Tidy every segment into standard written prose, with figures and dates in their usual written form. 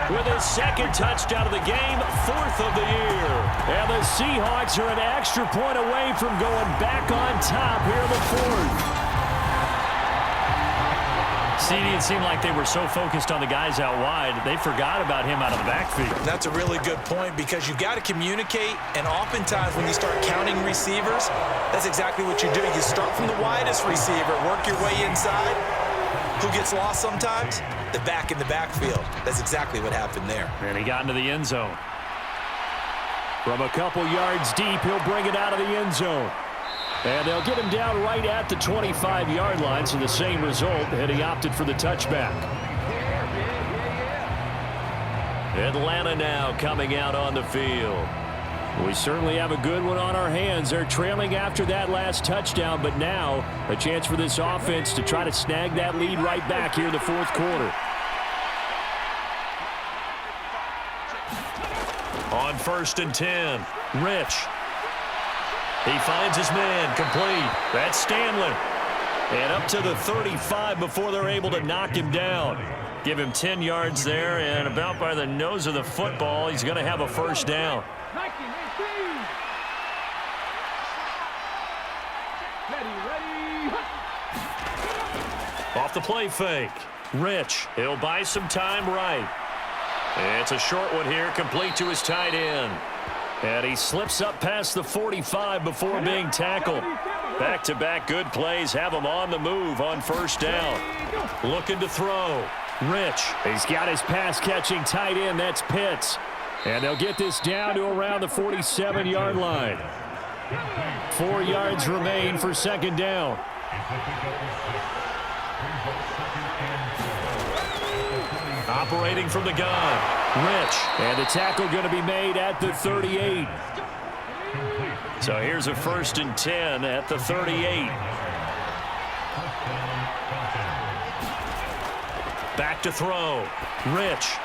with his second touchdown of the game, 4th of the year. And the Seahawks are an extra point away from going back on top here in the 4th. CD, it seemed like they were so focused on the guys out wide, they forgot about him out of the backfield. That's a really good point because you've got to communicate, and oftentimes when you start counting receivers, that's exactly what you do. You start from the widest receiver, work your way inside. Who gets lost sometimes? The back in the backfield. That's exactly what happened there. And he got into the end zone. From a couple yards deep, he'll bring it out of the end zone. And they'll get him down right at the 25-yard line, so the same result, and he opted for the touchback. Atlanta now coming out on the field. We certainly have a good one on our hands. They're trailing after that last touchdown, but now a chance for this offense to try to snag that lead right back here in the 4th quarter. On 1st and 10, Rich. He finds his man, complete. That's Stanley. And up to the 35 before they're able to knock him down. Give him 10 yards there, and about by the nose of the football, he's going to have a first down. Off the play fake. Rich, he'll buy some time right. It's a short one here, complete to his tight end. And he slips up past the 45 before being tackled. Back-to-back good plays have him on the move on first down. Looking to throw. Rich, he's got his pass-catching tight end. That's Pitts. And they'll get this down to around the 47-yard line. 4 yards remain for second down. Operating from the gun. Rich, and the tackle going to be made at the 38. So here's a 1st and 10 at the 38. Back to throw. Rich.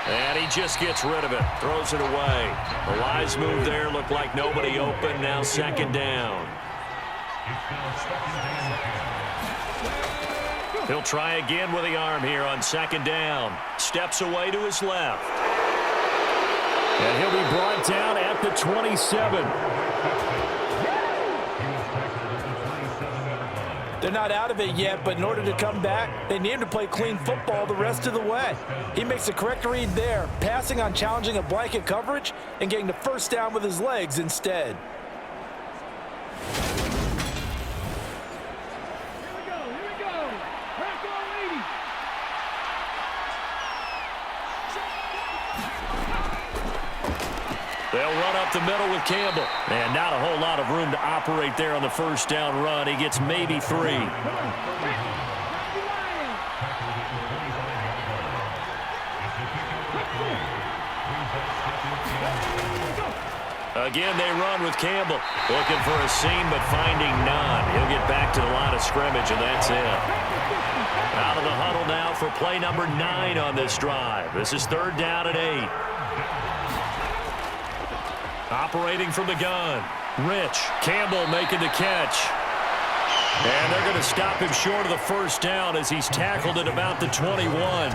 And he just gets rid of it. Throws it away. The wise move there. Looked like nobody open. Now second down. He'll try again with the arm here on second down. Steps away to his left. And he'll be brought down at the 27. They're not out of it yet, but in order to come back, they need him to play clean football the rest of the way. He makes the correct read there, passing on challenging a blanket coverage and getting the first down with his legs instead. They'll run up the middle with Campbell. And not a whole lot of room to operate there on the first down run. He gets maybe 3. Again, they run with Campbell. Looking for a seam, but finding none. He'll get back to the line of scrimmage, and that's it. Out of the huddle now for play number 9 on this drive. This is 3rd down and 8. Operating from the gun. Rich. Campbell making the catch. And they're going to stop him short of the first down as he's tackled at about the 21.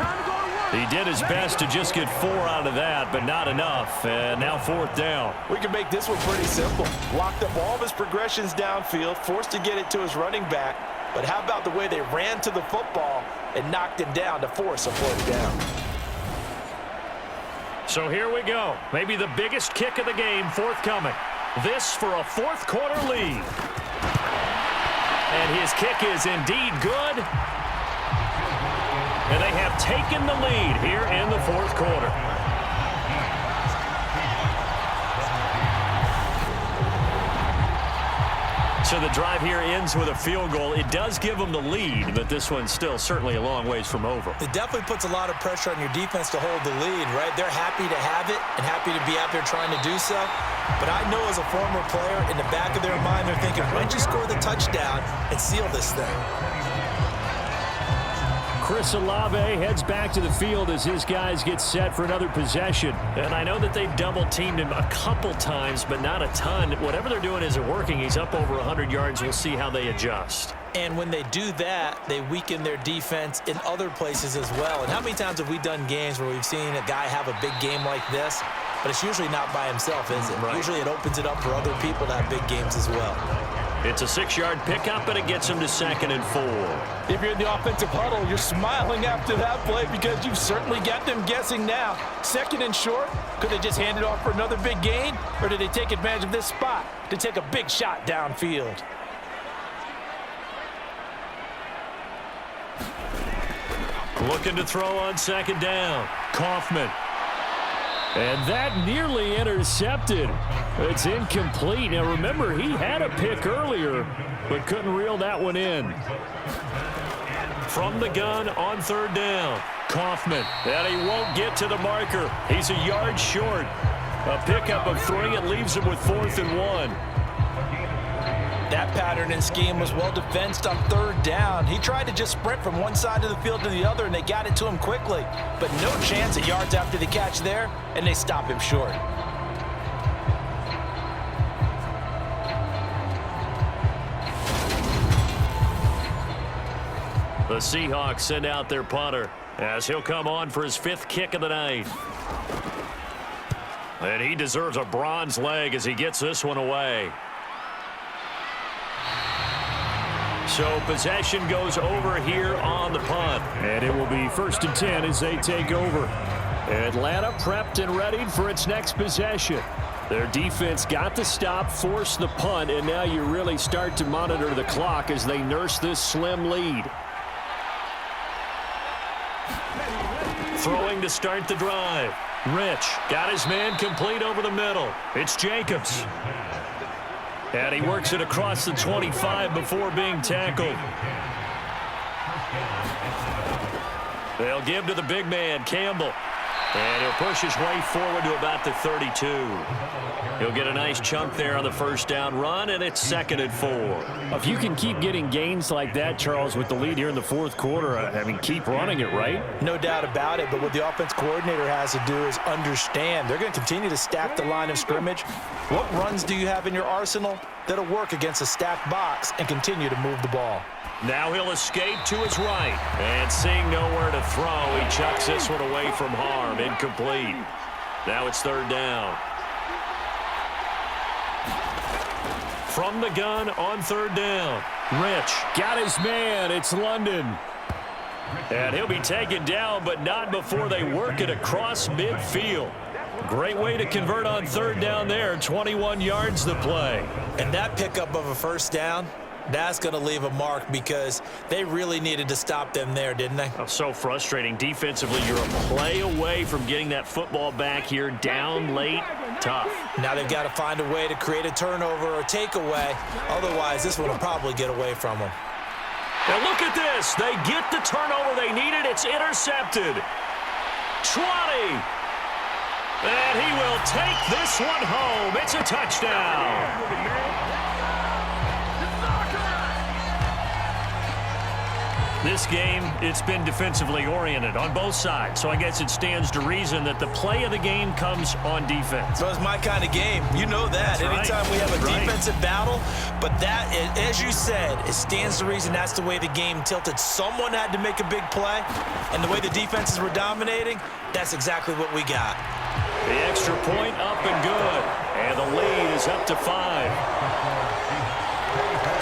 He did his best to just get 4 out of that, but not enough. And now 4th down. We can make this one pretty simple. Locked up all of his progressions downfield, forced to get it to his running back. But how about the way they ran to the football and knocked him down to force a 4th down? So here we go. Maybe the biggest kick of the game forthcoming. This for a 4th quarter lead. And his kick is indeed good. And they have taken the lead here in the 4th quarter. So the drive here ends with a field goal. It does give them the lead, but this one's still certainly a long ways from over. It definitely puts a lot of pressure on your defense to hold the lead, right? They're happy to have it and happy to be out there trying to do so. But I know as a former player, in the back of their mind, they're thinking, why don't you score the touchdown and seal this thing? Chris Olave heads back to the field as his guys get set for another possession. And I know that they've double-teamed him a couple times, but not a ton. Whatever they're doing isn't working. He's up over 100 yards. We'll see how they adjust. And when they do that, they weaken their defense in other places as well. And how many times have we done games where we've seen a guy have a big game like this, but it's usually not by himself, is it? Right. Usually it opens it up for other people to have big games as well. It's a 6-yard pickup, and it gets him to 2nd and 4. If you're in the offensive huddle, you're smiling after that play because you've certainly got them guessing now. 2nd and short, could they just hand it off for another big gain, or did they take advantage of this spot to take a big shot downfield? Looking to throw on 2nd down. Kaufman. And that nearly intercepted. It's incomplete. Now, remember, he had a pick earlier, but couldn't reel that one in. From the gun on 3rd down. Kaufman. And he won't get to the marker. He's a yard short. A pickup of 3. It leaves him with 4th and 1. That pattern and scheme was well defensed on 3rd down. He tried to just sprint from one side of the field to the other, and they got it to him quickly. But no chance at yards after the catch there, and they stop him short. The Seahawks send out their punter as he'll come on for his 5th kick of the night. And he deserves a bronze leg as he gets this one away. So possession goes over here on the punt. And it will be 1st and 10 as they take over. Atlanta prepped and ready for its next possession. Their defense got the stop, forced the punt, and now you really start to monitor the clock as they nurse this slim lead. Throwing to start the drive. Rich got his man complete over the middle. It's Jacobs. And he works it across the 25 before being tackled. They'll give to the big man, Campbell. And he'll push his way forward to about the 32. He'll get a nice chunk there on the 1st down run, and it's 2nd and 4. If you can keep getting gains like that, Charles, with the lead here in the 4th quarter, I mean, keep running it, right? No doubt about it, but what the offense coordinator has to do is understand. They're going to continue to stack the line of scrimmage. What runs do you have in your arsenal that'll work against a stacked box and continue to move the ball? Now he'll escape to his right. And seeing nowhere to throw, he chucks this one away from harm. Incomplete. Now it's 3rd down. From the gun on 3rd down. Rich got his man. It's London. And he'll be taken down, but not before they work it across midfield. Great way to convert on 3rd down there. 21 yards to play. And that pickup of a 1st down, that's going to leave a mark because they really needed to stop them there, didn't they? Oh, so frustrating. Defensively, you're a play away from getting that football back here. Down late, tough. Now they've got to find a way to create a turnover or takeaway. Otherwise, this one will probably get away from them. Now look at this. They get the turnover they needed. It's intercepted. 20. And he will take this one home. It's a touchdown. This game, it's been defensively oriented on both sides, so I guess it stands to reason that the play of the game comes on defense. So it's my kind of game. You know that. That's anytime right. we have a Right. defensive battle, but that, as you said, it stands to reason that's the way the game tilted. Someone had to make a big play, and the way the defenses were dominating, that's exactly what we got. The extra point up and good, and the lead is up to 5.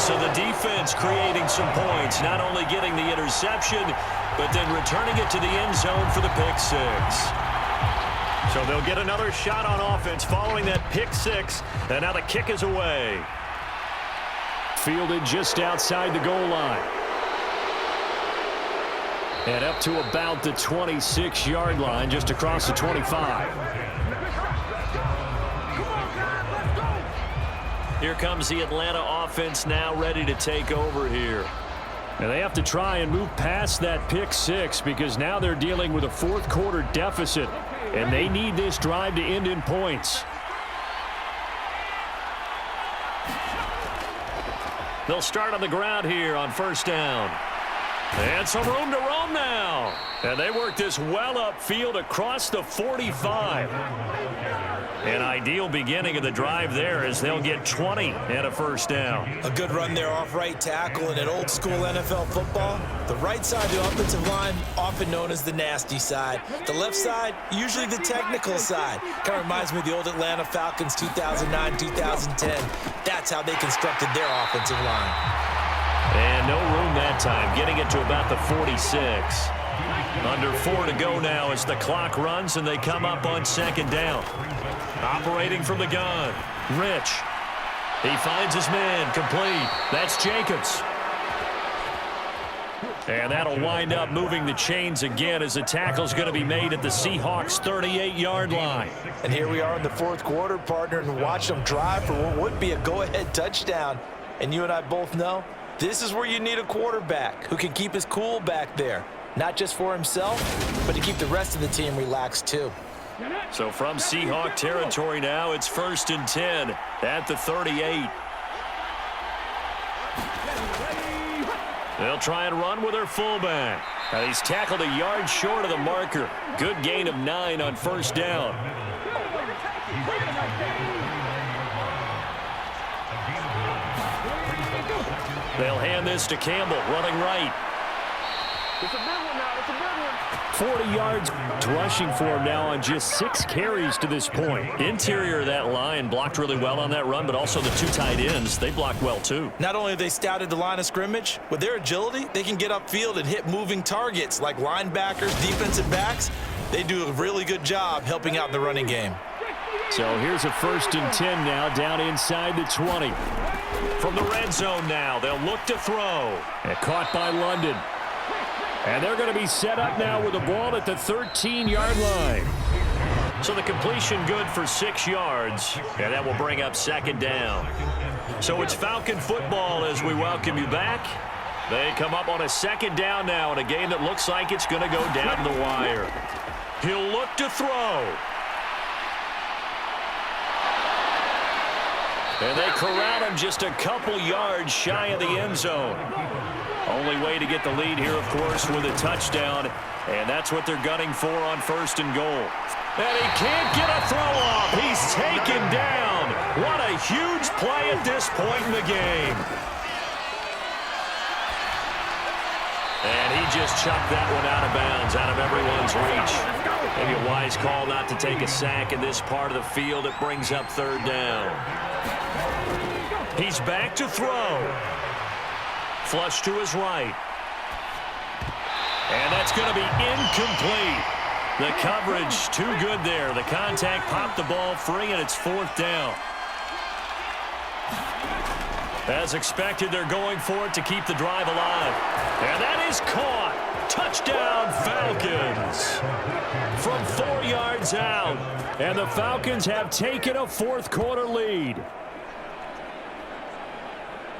So the defense creating some points, not only getting the interception, but then returning it to the end zone for the pick 6. So they'll get another shot on offense following that pick 6, and now the kick is away. Fielded just outside the goal line. And up to about the 26-yard line, just across the 25. Here comes the Atlanta offense now ready to take over here. And they have to try and move past that pick 6 because now they're dealing with a 4th quarter deficit, and they need this drive to end in points. They'll start on the ground here on 1st down. And some room to roam now. And they work this well upfield across the 45. An ideal beginning of the drive there as they'll get 20 and a first down. A good run there off right tackle. In an old-school NFL football, the right side of the offensive line, often known as the nasty side. The left side, usually the technical side. Kind of reminds me of the old Atlanta Falcons 2009, 2010. That's how they constructed their offensive line. And no room that time, getting it to about the 46. Under 4 to go now as the clock runs and they come up on second down. Operating from the gun, Rich. He finds his man, complete. That's Jacobs. And that'll wind up moving the chains again as the tackle's going to be made at the Seahawks' 38-yard line. And here we are in the fourth quarter, partner, and watch them drive for what would be a go-ahead touchdown. And you and I both know this is where you need a quarterback who can keep his cool back there. Not just for himself, but to keep the rest of the team relaxed too. So from Seahawk territory now, it's 1st and 10 at the 38. They'll try and run with their fullback. Now he's tackled a yard short of the marker. Good gain of 9 on first down. They'll hand this to Campbell, running right. It's a big one now. It's a big one. 40 yards rushing for him now on just 6 carries to this point. Interior of that line blocked really well on that run, but also the 2 tight ends, they blocked well too. Not only have they scouted the line of scrimmage, with their agility, they can get upfield and hit moving targets like linebackers, defensive backs. They do a really good job helping out in the running game. So here's a 1st and 10 now, down inside the 20. From the red zone now, they'll look to throw. And caught by London. And they're going to be set up now with the ball at the 13-yard line. So the completion good for 6 yards, and that will bring up second down. So it's Falcon football as we welcome you back. They come up on a second down now in a game that looks like it's going to go down the wire. He'll look to throw. And they corral him just a couple yards shy of the end zone. Only way to get the lead here, of course, with a touchdown. And that's what they're gunning for on 1st and goal. And he can't get a throw off. He's taken down. What a huge play at this point in the game. And he just chucked that one out of bounds, out of everyone's reach. Maybe a wise call not to take a sack in this part of the field. It brings up 3rd down. He's back to throw. Flush to his right. And that's going to be incomplete. The coverage too good there. The contact popped the ball free, and it's 4th down. As expected, they're going for it to keep the drive alive. And that is caught. Touchdown, Falcons. From 4 yards out. And the Falcons have taken a 4th quarter lead.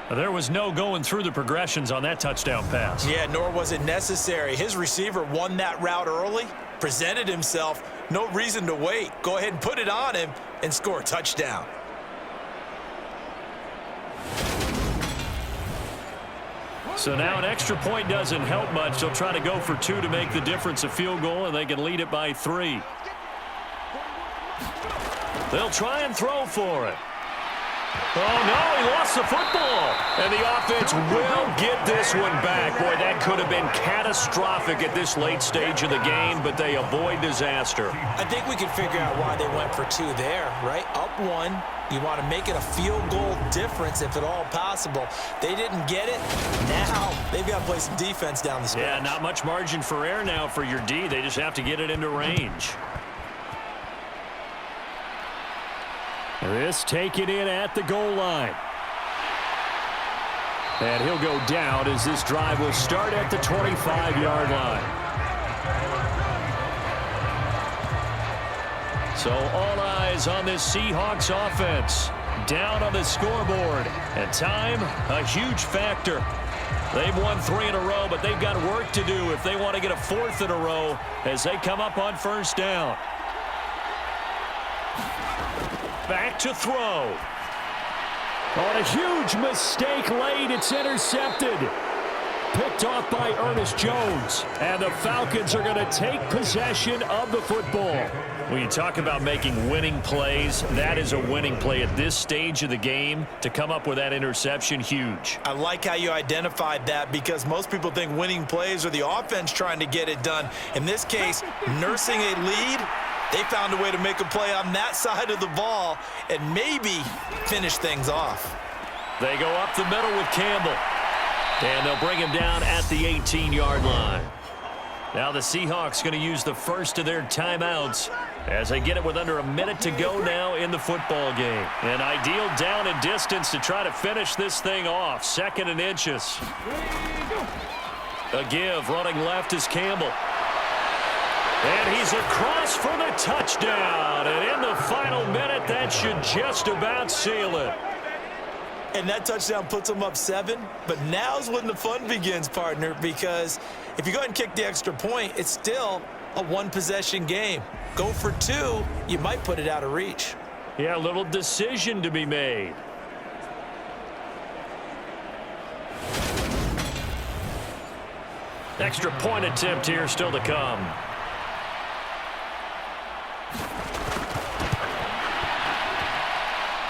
There was no going through the progressions on that touchdown pass. Yeah, nor was it necessary. His receiver won that route early, presented himself. No reason to wait. Go ahead and put it on him and score a touchdown. So now an extra point doesn't help much. They'll try to go for 2 to make the difference a field goal, and they can lead it by 3. They'll try and throw for it. Oh, no, he lost the football. And the offense will get this one back. Boy, that could have been catastrophic at this late stage of the game, but they avoid disaster. I think we can figure out why they went for 2 there, right? Up 1. You want to make it a field goal difference if at all possible. They didn't get it. Now they've got to play some defense down the stretch. Yeah, not much margin for error now for your D. They just have to get it into range. This taken in at the goal line. And he'll go down as this drive will start at the 25-yard line. So all eyes on this Seahawks offense. Down on the scoreboard. And time, a huge factor. They've won 3 in a row, but they've got work to do if they want to get a 4th in a row as they come up on 1st down. Back to throw. On a huge mistake late, it's intercepted. picked off by Ernest Jones. And the Falcons are going to take possession of the football. When you talk about making winning plays, that is a winning play at this stage of the game. To come up with that interception, huge. I like how you identified that, because most people think winning plays are the offense trying to get it done. In this case, nursing a lead, they found a way to make a play on that side of the ball and maybe finish things off. They go up the middle with Campbell. And they'll bring him down at the 18-yard line. Now the Seahawks going to use the first of their timeouts as they get it with under a minute to go now in the football game. An ideal down and distance to try to finish this thing off. 2nd and inches. A give running left is Campbell. And he's across for the touchdown. And in the final minute, that should just about seal it. And that touchdown puts them up 7. But now's when the fun begins, partner, because if you go ahead and kick the extra point, it's still a one-possession game. Go for 2, you might put it out of reach. Yeah, a little decision to be made. Extra point attempt here still to come.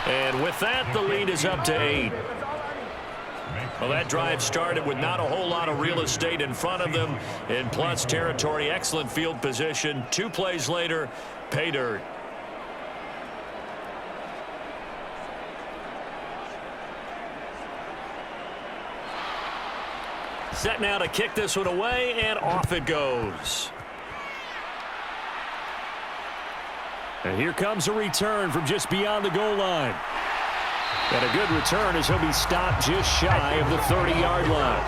And with that, the lead is up to 8. Well, that drive started with not a whole lot of real estate in front of them in plus territory. Excellent field position. 2 plays later, pay dirt. Set now to kick this one away, and off it goes. And here comes a return from just beyond the goal line. And a good return as he'll be stopped just shy of the 30-yard line.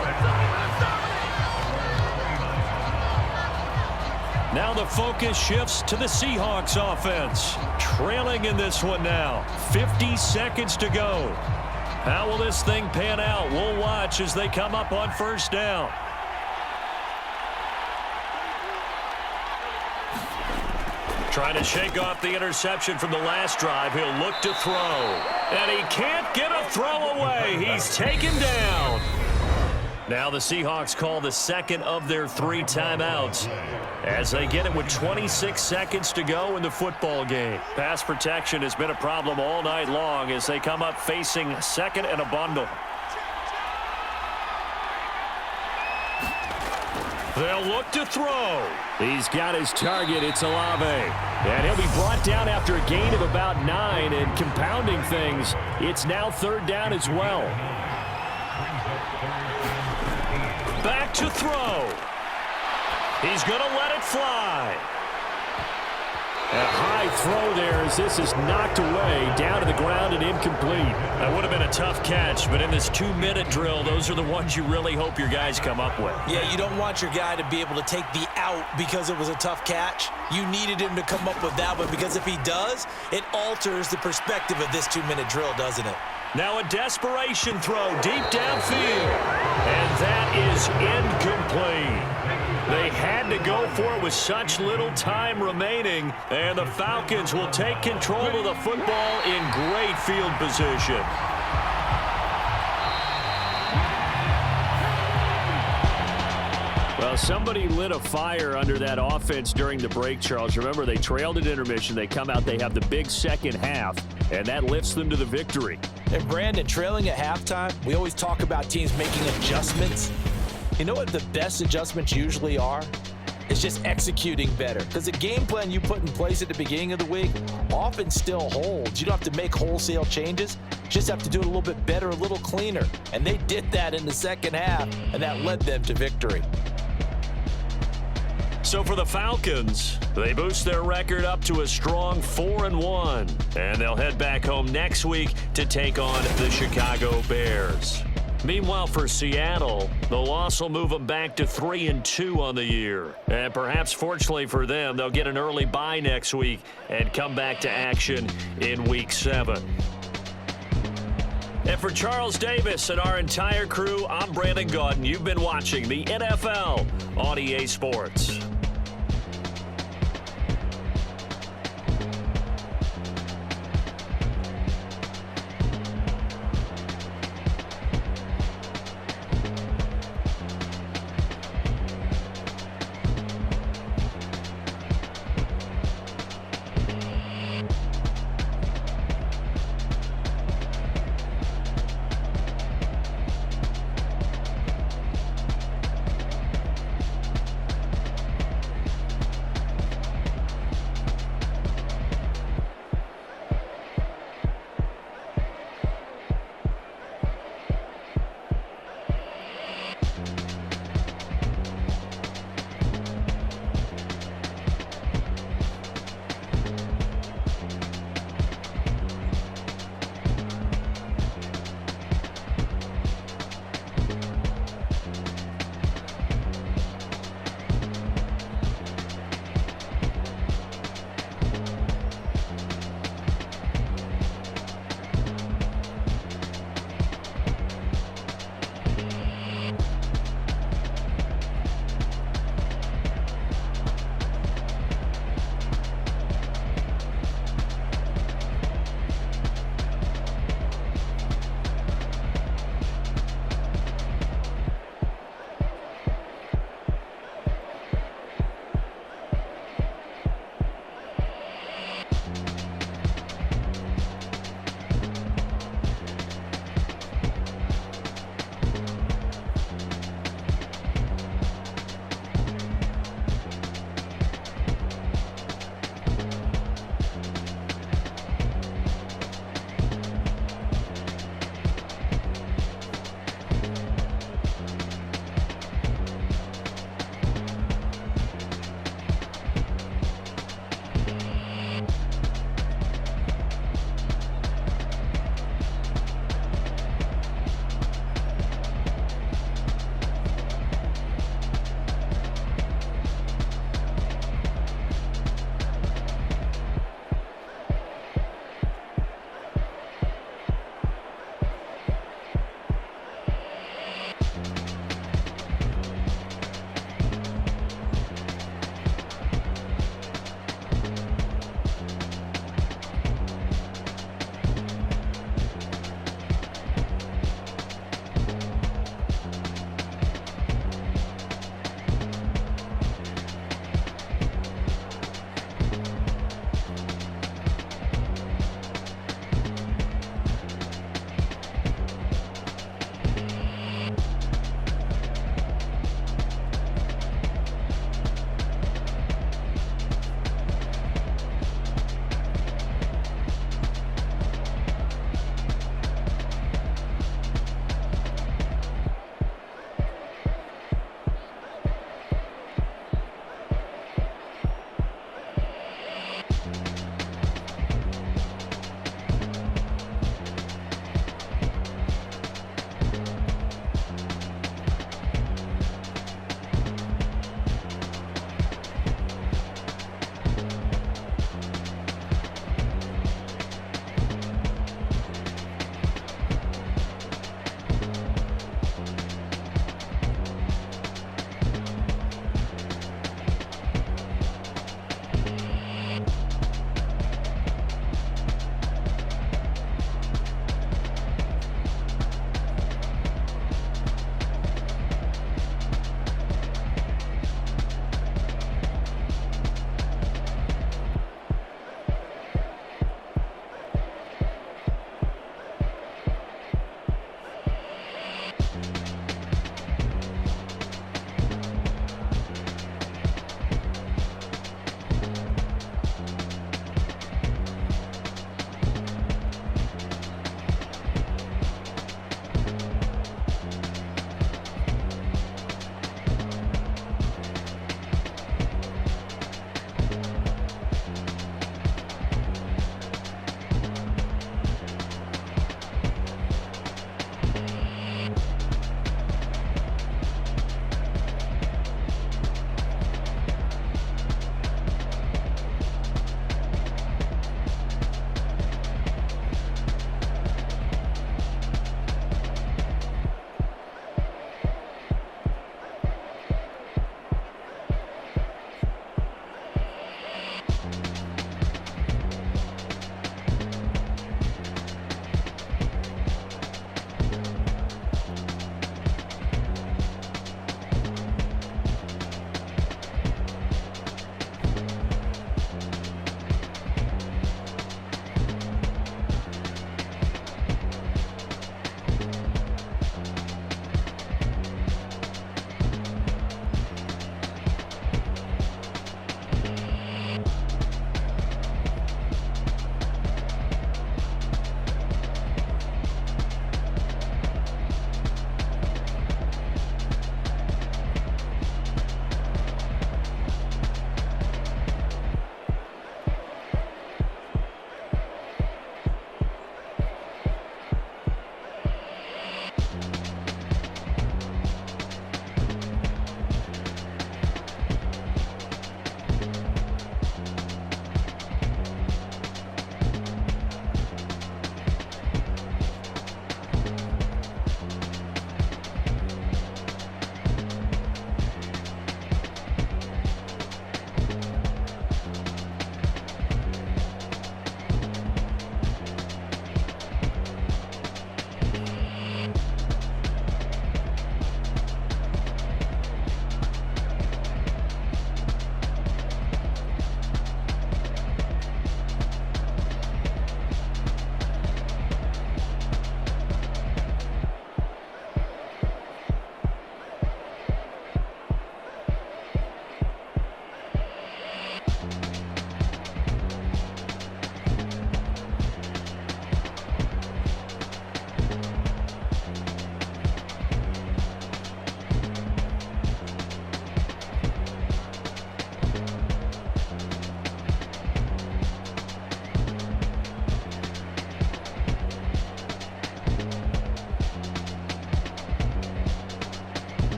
Now the focus shifts to the Seahawks offense. Trailing in this one now. 50 seconds to go. How will this thing pan out? We'll watch as they come up on first down. Trying to shake off the interception from the last drive. He'll look to throw. And he can't get a throw away. He's taken down. Now the Seahawks call the second of their 3 timeouts as they get it with 26 seconds to go in the football game. Pass protection has been a problem all night long as they come up facing 2nd and a bundle. They'll look to throw. He's got his target. It's Olave. And he'll be brought down after a gain of about 9. And compounding things, it's now 3rd down as well. Back to throw. He's going to let it fly. A high throw there as this is knocked away, down to the ground and incomplete. That would have been a tough catch, but in this 2-minute drill, those are the ones you really hope your guys come up with. Yeah, you don't want your guy to be able to take the out because it was a tough catch. You needed him to come up with that one, because if he does, it alters the perspective of this 2-minute drill, doesn't it? Now a desperation throw deep downfield. And that is incomplete. They had to go for it with such little time remaining. And the Falcons will take control of the football in great field position. Well, somebody lit a fire under that offense during the break, Charles. Remember, they trailed at intermission. They come out, they have the big second half, and that lifts them to the victory. And Brandon, trailing at halftime, we always talk about teams making adjustments. You know what the best adjustments usually are? It's just executing better. Because the game plan you put in place at the beginning of the week often still holds. You don't have to make wholesale changes. You just have to do it a little bit better, a little cleaner. And they did that in the second half, and that led them to victory. So for the Falcons, they boost their record up to a strong 4-1. And they'll head back home next week to take on the Chicago Bears. Meanwhile, for Seattle, the loss will move them back to 3-2 on the year. And perhaps fortunately for them, they'll get an early bye next week and come back to action in Week 7. And for Charles Davis and our entire crew, I'm Brandon Gaudin. You've been watching the NFL on EA Sports.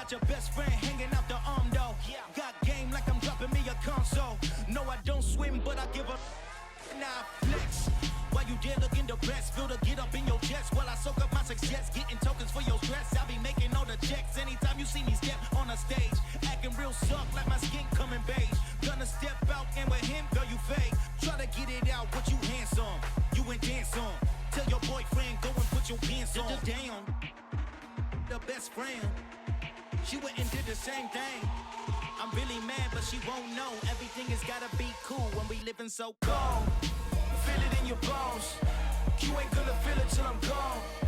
got your best friend hanging out the arm though. Got game like I'm dropping me a console. No, I don't swim, but I give a nah flex. While you there looking the best, feel the get up in your chest while I soak up my success, getting tokens for your stress. I be making all the checks anytime you see me step on a stage, acting real soft like my skin coming beige. Gonna step out and with him, girl, you fake. Try to get it out, what you handsome, you ain't dance on. Tell your boyfriend, go and put your pants on. Down, the best friend, she went and did the same thing. I'm really mad, but she won't know. Everything has gotta be cool when we living so cold. Feel it in your bones. You ain't gonna feel it till I'm gone.